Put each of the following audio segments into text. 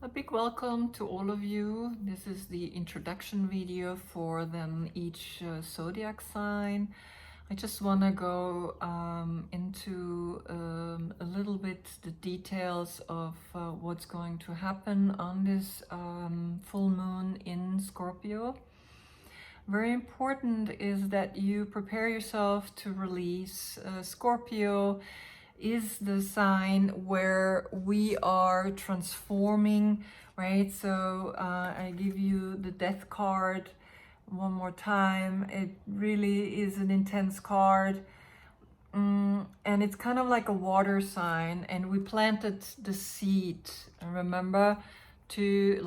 A big welcome to all of you. This is the introduction video for them each zodiac sign. I just want to go into a little bit the details of what's going to happen on this full moon in Scorpio. Very important is that you prepare yourself to release. Scorpio is the sign where we are transforming, right? So I give you the death card one more time. It really is an intense card. And it's kind of like a water sign, and we planted the seed, remember, to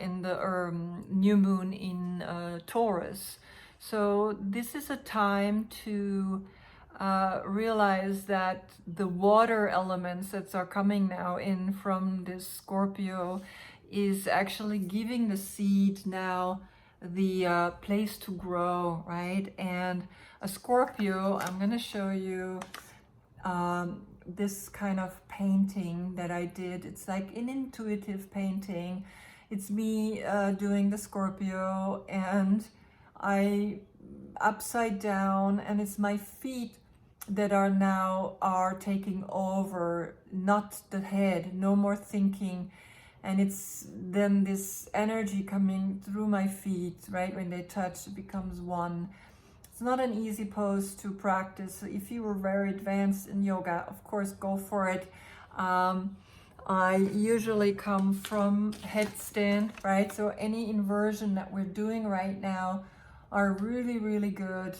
in the new moon in Taurus. So this is a time to realize that the water elements that are coming now in from this Scorpio is actually giving the seed now the place to grow, right? And a Scorpio, I'm going to show you this kind of painting that I did. It's like an intuitive painting. It's me doing the Scorpio, and I upside down, and it's my feet that are taking over, not the head, no more thinking. And it's then this energy coming through my feet, right? When they touch, it becomes one. It's not an easy pose to practice. So if you were very advanced in yoga, of course, go for it. I usually come from headstand, right? So any inversion that we're doing right now are really, really good.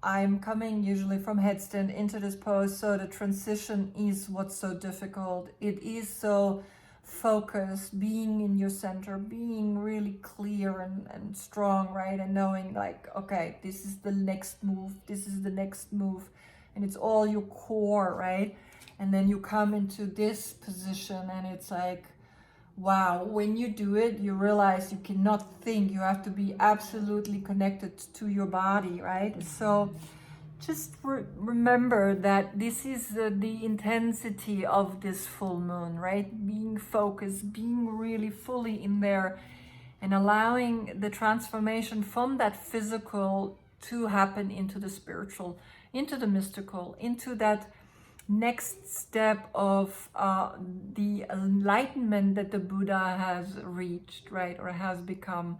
I'm coming usually from headstand into this pose, so the transition is what's so difficult. It is so focused, being in your center, being really clear and strong, right? And knowing like, okay, this is the next move, this is the next move, and it's all your core, right? And then you come into this position, and it's like, wow, when you do it, you realize you cannot think. You have to be absolutely connected to your body, right? So just remember that this is the intensity of this full moon, right? Being focused, being really fully in there, and allowing the transformation from that physical to happen into the spiritual, into the mystical, into that next step of the enlightenment that the Buddha has reached, right, or has become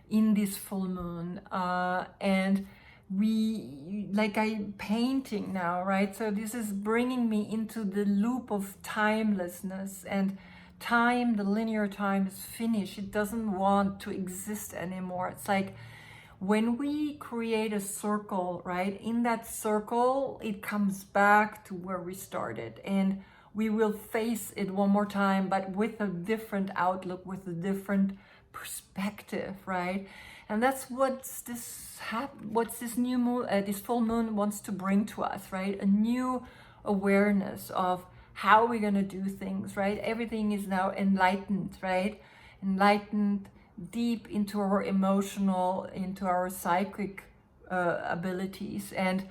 in this full moon. And we, like I'm painting now, right? So this is bringing me into the loop of timelessness, and time, the linear time, is finished. It doesn't want to exist anymore. It's like when we create a circle, right, in that circle, it comes back to where we started, and we will face it one more time, but with a different outlook, with a different perspective, right? And that's what's this new moon, this full moon wants to bring to us, right? A new awareness of how we're going to do things, right? Everything is now enlightened, right? Enlightened deep into our emotional, into our psychic abilities, and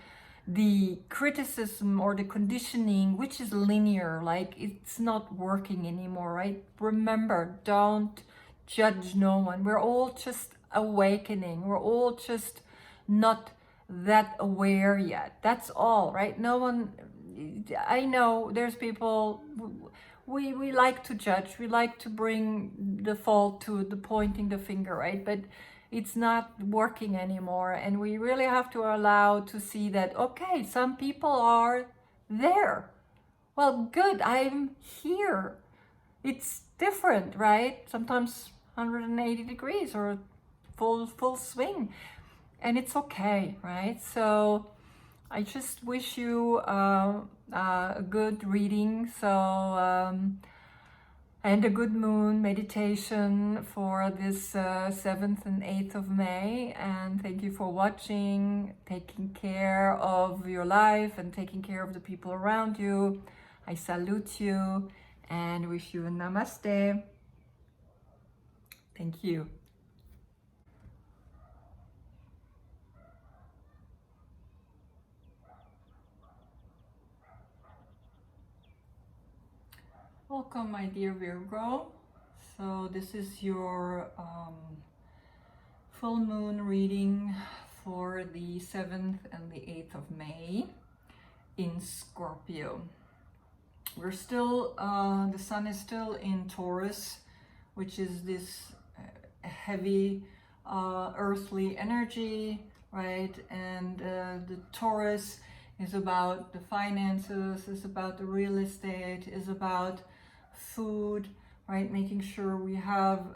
the criticism or the conditioning, which is linear, like it's not working anymore, right? Remember, don't judge no one. We're all just awakening. We're all just not that aware yet. That's all, right? No one, I know there's people, we like to judge, we like to bring the fault to the pointing the finger, right? But it's not working anymore, and we really have to allow to see that, okay, some people are there. Well, good, I'm here. It's different, right? Sometimes 180 degrees or full swing, and it's okay, right? So I just wish you a good reading, and a good moon meditation for this 7th and 8th of May. And thank you for watching, taking care of your life and taking care of the people around you. I salute you and wish you a namaste. Thank you. Welcome, my dear Virgo. So this is your full moon reading for the 7th and the 8th of May in Scorpio. We're still, the sun is still in Taurus, which is this heavy earthly energy, right? And the Taurus is about the finances, is about the real estate, is about food, right? Making sure we have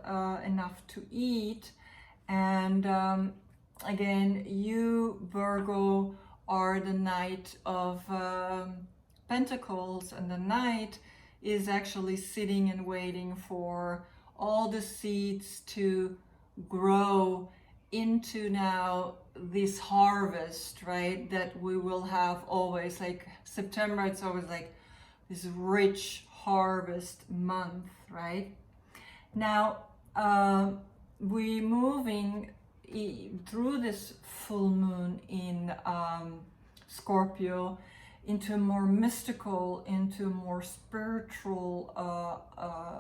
enough to eat. And again, you, Virgo, are the Knight of Pentacles, and the Knight is actually sitting and waiting for all the seeds to grow into now this harvest, right? That we will have always, like September, it's always like this rich harvest month, right? Now, we're moving through this full moon in Scorpio into more mystical, into more spiritual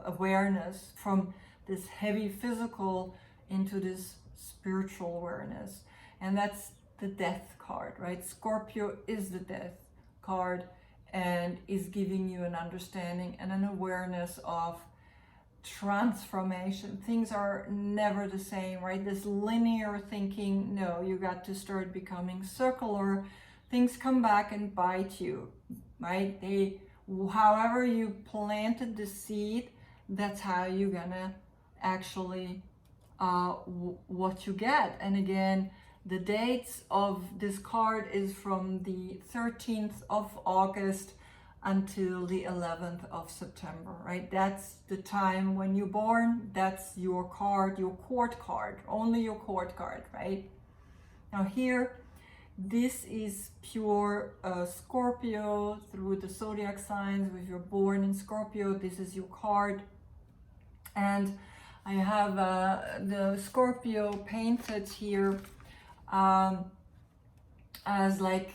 awareness, from this heavy physical into this spiritual awareness. And that's the death card, right? Scorpio is the death card and is giving you an understanding and an awareness of transformation. Things are never the same, right? This linear thinking, no, you got to start becoming circular. Things come back and bite you, right? However you planted the seed, that's how you're gonna actually what you get. And again, the dates of this card is from the 13th of August until the 11th of September, right? That's the time when you're born. That's your card, your court card, only your court card, right? Now here, this is pure Scorpio through the zodiac signs. If you're born in Scorpio, this is your card. And I have the Scorpio painted here as like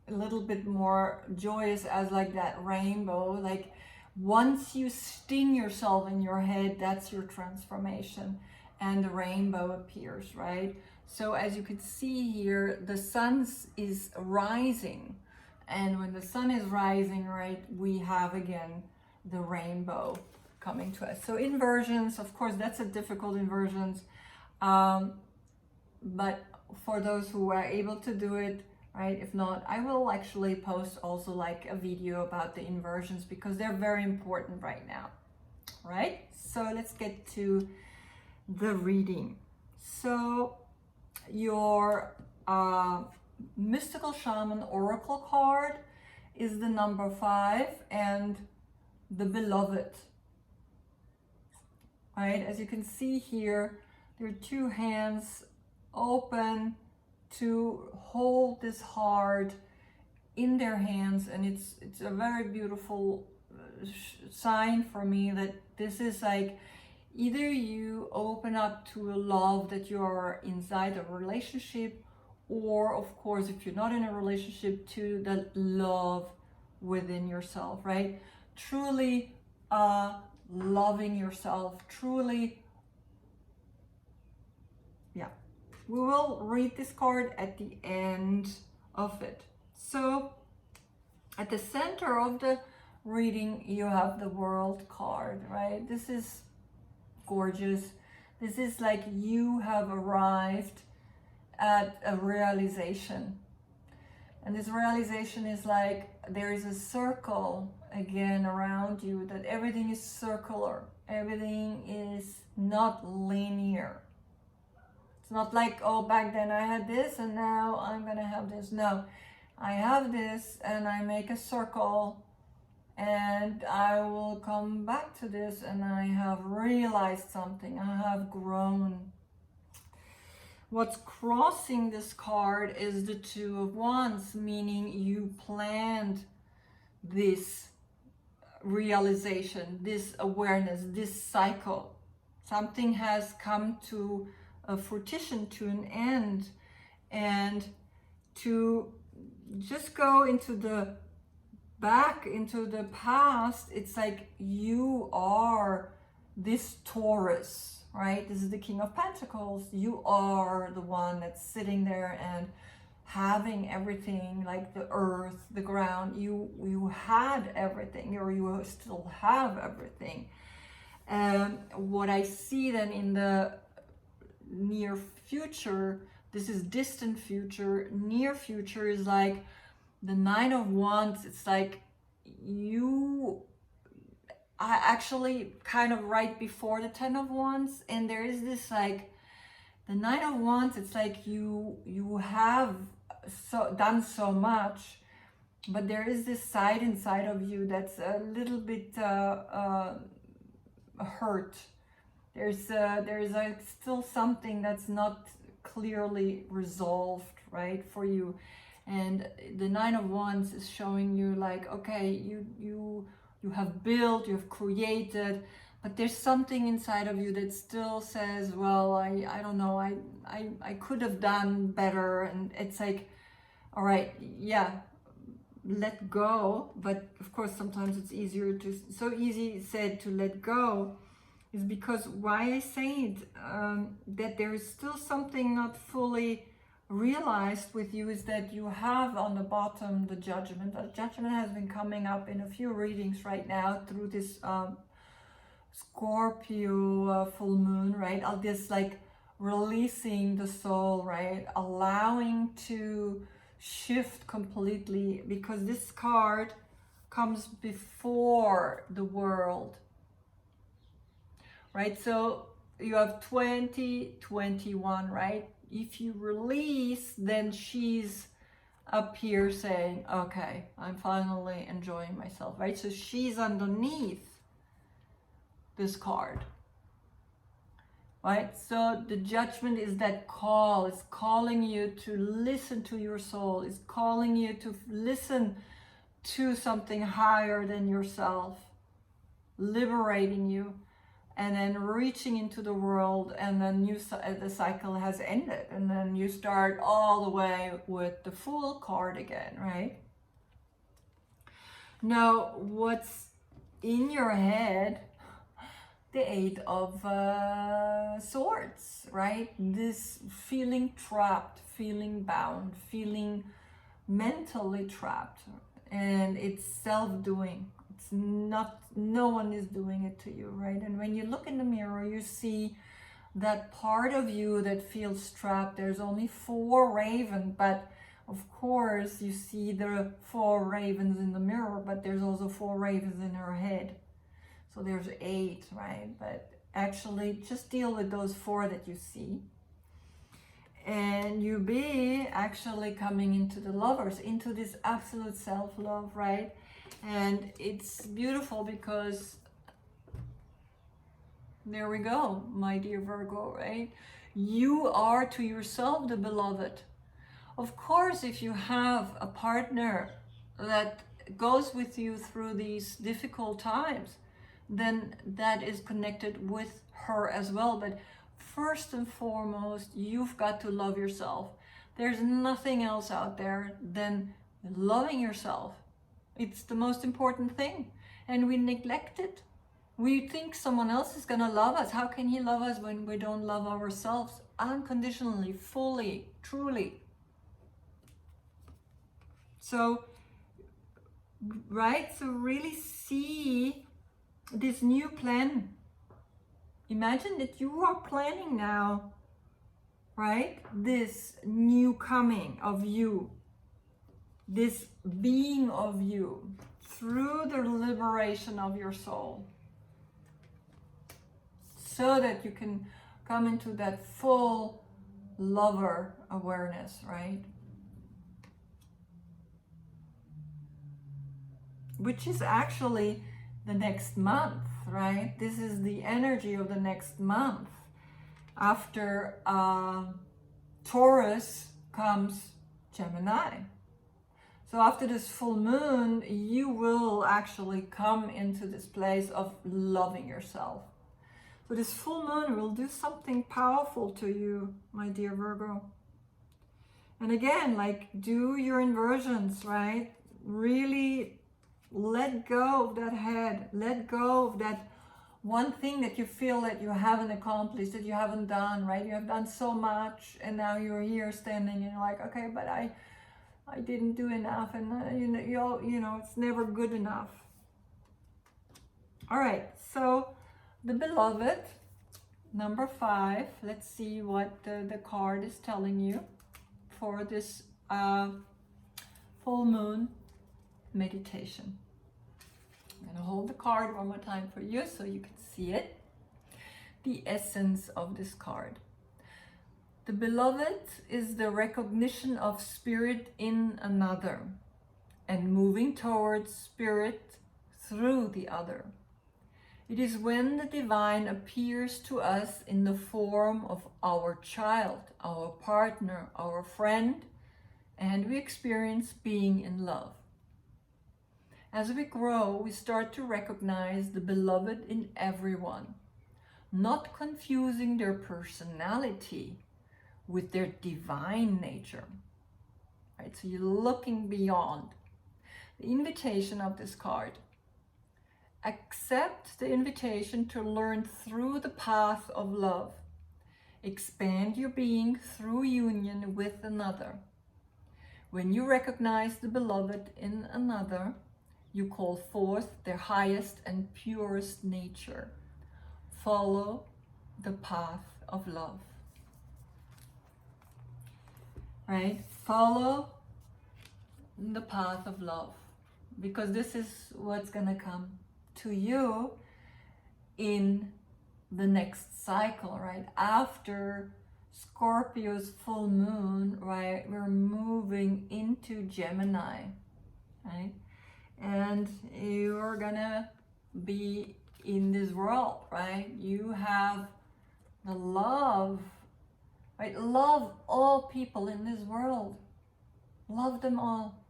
a little bit more joyous, as like that rainbow. Like once you sting yourself in your head, that's your transformation, and the rainbow appears, right? So as you can see here, the sun is rising, and when the sun is rising, right, we have again the rainbow coming to us. So inversions, of course, that's a difficult inversions, but for those who are able to do it, right? If not, I will actually post also like a video about the inversions, because they're very important right now, right? So let's get to the reading. So your mystical shaman oracle card is the number 5 and the beloved, right? As you can see here, there are 2 hands open to hold this heart in their hands, and it's a very beautiful sign for me that this is like either you open up to a love that you are inside a relationship, or of course if you're not in a relationship, to the love within yourself, right? Truly loving yourself, truly, yeah. We will read this card at the end of it. So at the center of the reading, you have the World card, right? This is gorgeous. This is like you have arrived at a realization. And this realization is like there is a circle again around you, that everything is circular. Everything is not linear. It's not like, oh, back then I had this and now I'm gonna have this. No, I have this and I make a circle and I will come back to this, and I have realized something. I have grown. What's crossing this card is the 2 of Wands, meaning you planned this realization, this awareness, this cycle. Something has come to a fruition, to an end, and to just go into the back, into the past. It's like you are this Taurus, right? This is the King of Pentacles. You are the one that's sitting there and having everything, like the earth, the ground. You had everything, or you still have everything. What I see then in the near future, this is distant future. Near future is like the Nine of Wands. It's like I actually kind of right before the Ten of Wands, and there is this like the Nine of Wands. It's like you have done so much, but there is this side inside of you that's a little bit hurt. There's still something that's not clearly resolved, right, for you. And the Nine of Wands is showing you like, okay, you have built, you have created, but there's something inside of you that still says, well, I don't know, I could have done better. And it's like, all right, yeah, let go. But of course, sometimes it's so easy said to let go, is because why I say it, that there is still something not fully realized with you, is that you have on the bottom the Judgment. The Judgment has been coming up in a few readings right now through this Scorpio full moon, right? Of this like releasing the soul, right? Allowing to shift completely, because this card comes before the World, right? So you have 2021, right? If you release, then she's up here saying, okay, I'm finally enjoying myself, right? So she's underneath this card, right? So the Judgment is that call. It's calling you to listen to your soul. It's calling you to listen to something higher than yourself, liberating you, and then reaching into the world. And then the cycle has ended, and then you start all the way with the Fool card again, right? Now, what's in your head? The Eight of Swords, right? This feeling trapped, feeling bound, feeling mentally trapped, and it's self-doing. It's not, no one is doing it to you, right? And when you look in the mirror, you see that part of you that feels trapped. There's only 4 ravens, but of course you see the 4 ravens in the mirror, but there's also 4 ravens in her head. So there's 8, right? But actually just deal with those 4 that you see. And you be actually coming into the Lovers, into this absolute self-love, right? And it's beautiful because there we go, my dear Virgo, right? You are to yourself the beloved. Of course, if you have a partner that goes with you through these difficult times, then that is connected with her as well. But first and foremost, you've got to love yourself. There's nothing else out there than loving yourself. It's the most important thing, and we neglect it. We think someone else is gonna love us. How can he love us when we don't love ourselves unconditionally, fully, truly? So, right, so really see this new plan. Imagine that you are planning now, right? This new coming of you, this being of you through the liberation of your soul, so that you can come into that full lover awareness, right? Which is actually the next month, right? This is the energy of the next month. After Taurus comes Gemini. So after this full moon, you will actually come into this place of loving yourself. So this full moon will do something powerful to you, my dear Virgo. And again, like, do your inversions, right? Really let go of that head. Let go of that one thing that you feel that you haven't accomplished, that you haven't done, right? You have done so much, and now you're here standing and you're like, okay, but I didn't do enough, and you know, it's never good enough. All right, so the Beloved, number 5. Let's see what the card is telling you for this full moon meditation. I'm going to hold the card one more time for you so you can see it. The essence of this card. The Beloved is the recognition of spirit in another and moving towards spirit through the other. It is when the divine appears to us in the form of our child, our partner, our friend, and we experience being in love. As we grow, we start to recognize the Beloved in everyone, not confusing their personality with their divine nature. Right? So you're looking beyond. The invitation of this card. Accept the invitation to learn through the path of love. Expand your being through union with another. When you recognize the Beloved in another, you call forth their highest and purest nature. Follow the path of love. Right? Follow the path of love, because this is what's gonna come to you in the next cycle, right? After Scorpio's full moon, right? We're moving into Gemini, right? And you're gonna be in this world, right? You have the love, right? Love all people in this world. Love them all.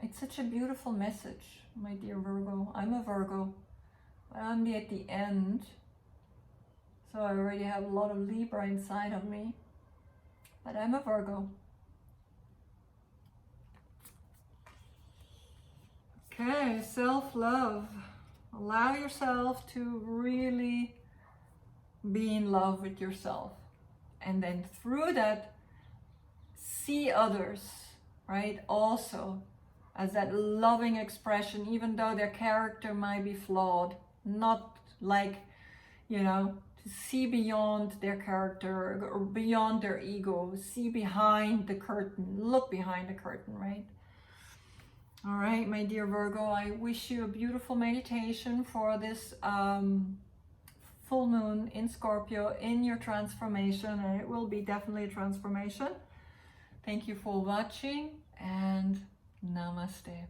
It's such a beautiful message, my dear Virgo. I'm a Virgo, but I'm at the end. So I already have a lot of Libra inside of me, but I'm a Virgo. Okay, self-love. Allow yourself to really be in love with yourself. And then through that, see others, right? Also as that loving expression, even though their character might be flawed. Not like, you know, to see beyond their character or beyond their ego. See behind the curtain. Look behind the curtain, right? All right, my dear Virgo, I wish you a beautiful meditation for this full moon in Scorpio in your transformation, and it will be definitely a transformation. Thank you for watching, and namaste.